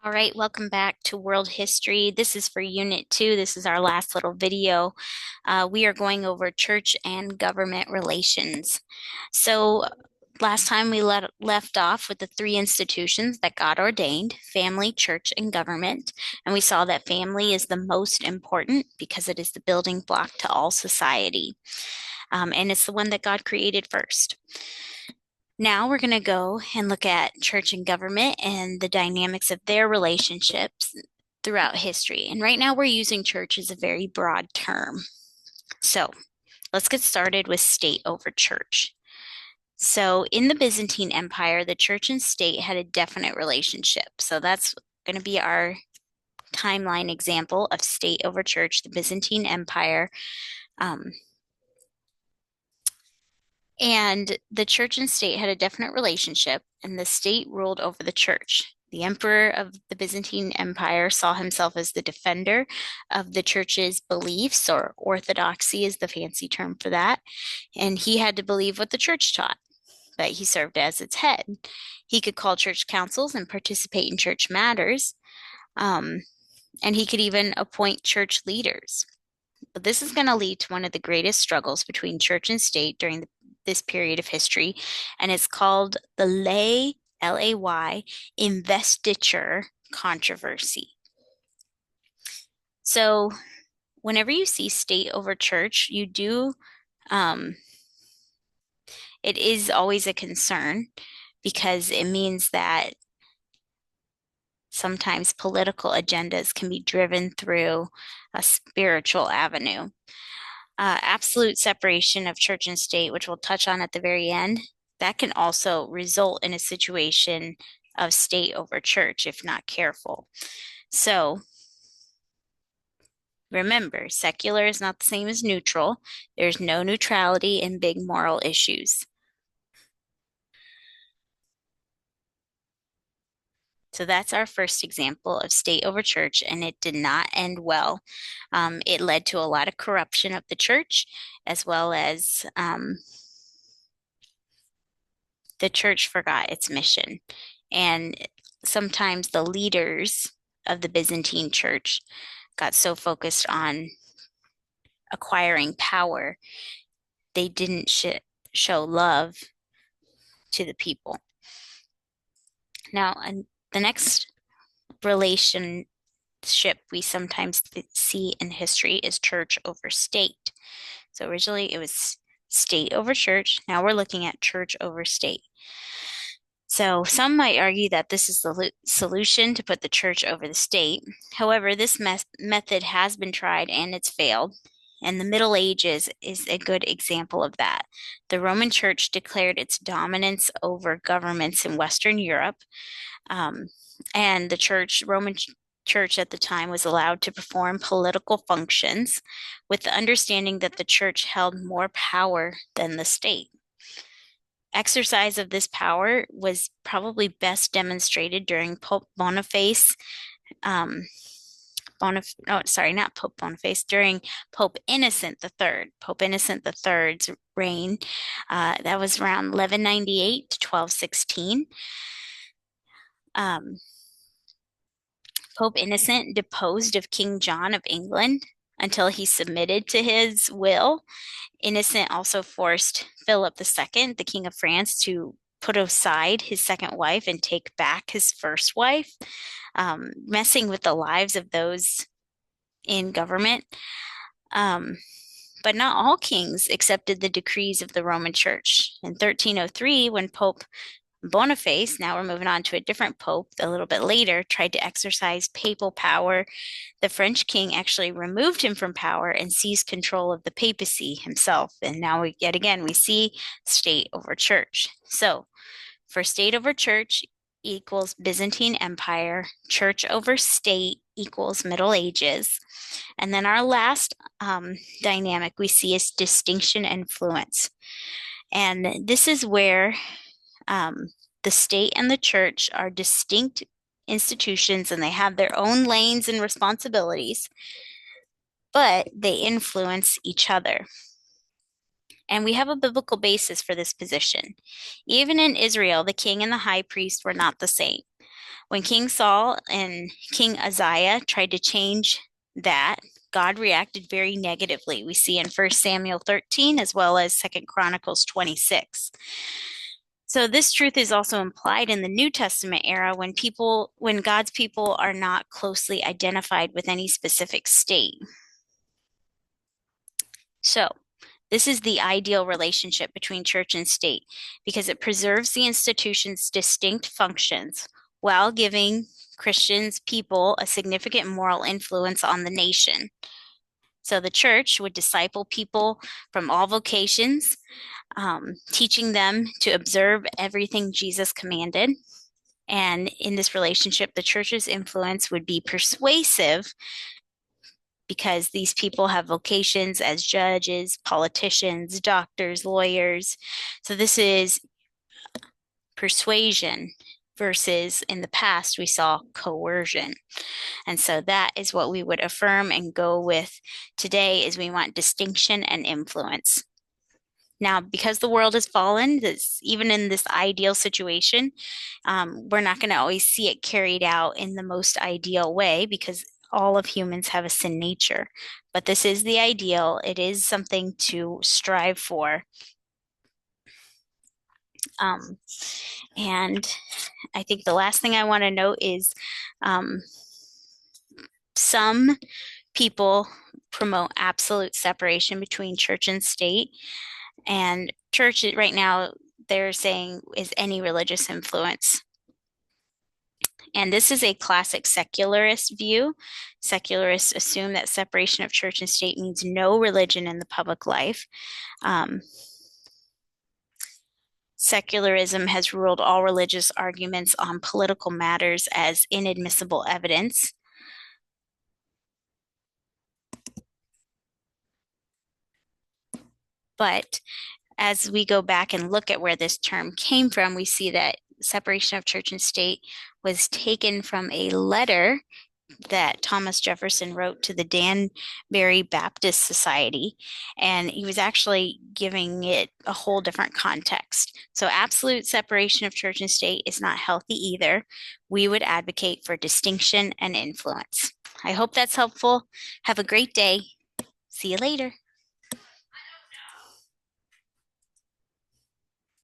All right, welcome back to World History. This is for Unit 2. This is our last little video. We are going over church and government relations. So, last time we left off with the three institutions that God ordained: family, church, and government. And we saw that family is the most important because it is the building block to all society. And it's the one that God created first. Now we're going to go and look at church and government and the dynamics of their relationships throughout history. And right now we're using church as a very broad term. So let's get started with state over church. So in the Byzantine Empire, the church and state had a definite relationship. So that's going to be our timeline example of state over church, the Byzantine Empire. And the church and state had a definite relationship, and the state ruled over the church. The emperor of the Byzantine Empire saw himself as the defender of the church's beliefs, or orthodoxy is the fancy term for that. And he had to believe what the church taught, but he served as its head. He could call church councils and participate in church matters, and he could even appoint church leaders. But this is going to lead to one of the greatest struggles between church and state during this period of history, and it's called the Lay, L-A-Y, investiture controversy. So whenever you see state over church, it is always a concern because it means that sometimes political agendas can be driven through a spiritual avenue. Absolute separation of church and state, which we'll touch on at the very end, that can also result in a situation of state over church if not careful. So remember, secular is not the same as neutral. There's no neutrality in big moral issues. So that's our first example of state over church, and it did not end well. It led to a lot of corruption of the church, as well as the church forgot its mission. And sometimes the leaders of the Byzantine church got so focused on acquiring power, they didn't show love to the people. Now, the next relationship we sometimes see in history is church over state. So originally it was state over church. Now we're looking at church over state. So some might argue that this is the solution to put the church over the state. However, this method has been tried and it's failed. And the Middle Ages is a good example of that. The Roman Church declared its dominance over governments in Western Europe. And the Roman Church at the time was allowed to perform political functions with the understanding that the church held more power than the state. Exercise of this power was probably best demonstrated during Pope Boniface, not Pope Boniface, during Pope Innocent III. Pope Innocent III's reign, that was around 1198 to 1216. Pope Innocent deposed of King John of England until he submitted to his will. Innocent also forced Philip II, the King of France, to put aside his second wife and take back his first wife, messing with the lives of those in government. But not all kings accepted the decrees of the Roman Church. In 1303, when Pope Boniface, now we're moving on to a different pope a little bit later, tried to exercise papal power, the French king actually removed him from power and seized control of the papacy himself. And now yet again, we see state over church. So for state over church equals Byzantine Empire, church over state equals Middle Ages. And then our last dynamic we see is distinction and influence. And this is where the state and the church are distinct institutions and they have their own lanes and responsibilities, but they influence each other. And we have a biblical basis for this position. Even in Israel, the king and the high priest were not the same. When King Saul and King Uzziah tried to change that, God reacted very negatively. We see in 1 Samuel 13 as well as 2 Chronicles 26. So this truth is also implied in the New Testament era when God's people are not closely identified with any specific state. So, this is the ideal relationship between church and state because it preserves the institution's distinct functions while giving Christians people a significant moral influence on the nation. So the church would disciple people from all vocations, teaching them to observe everything Jesus commanded. And in this relationship, the church's influence would be persuasive because these people have vocations as judges, politicians, doctors, lawyers. So this is persuasion versus in the past we saw coercion. And so that is what we would affirm and go with today is we want distinction and influence. Now, because the world has fallen, even in this ideal situation, we're not going to always see it carried out in the most ideal way because all of humans have a sin nature. But this is the ideal. It is something to strive for. And I think the last thing I want to note is some people promote absolute separation between church and state. And church right now, they're saying is any religious influence. And this is a classic secularist view. Secularists assume that separation of church and state means no religion in the public life. Secularism has ruled all religious arguments on political matters as inadmissible evidence. But as we go back and look at where this term came from, we see that separation of church and state was taken from a letter that Thomas Jefferson wrote to the Danbury Baptist Society, and he was actually giving it a whole different context. So, absolute separation of church and state is not healthy either. We would advocate for distinction and influence. I hope that's helpful. Have a great day. See you later.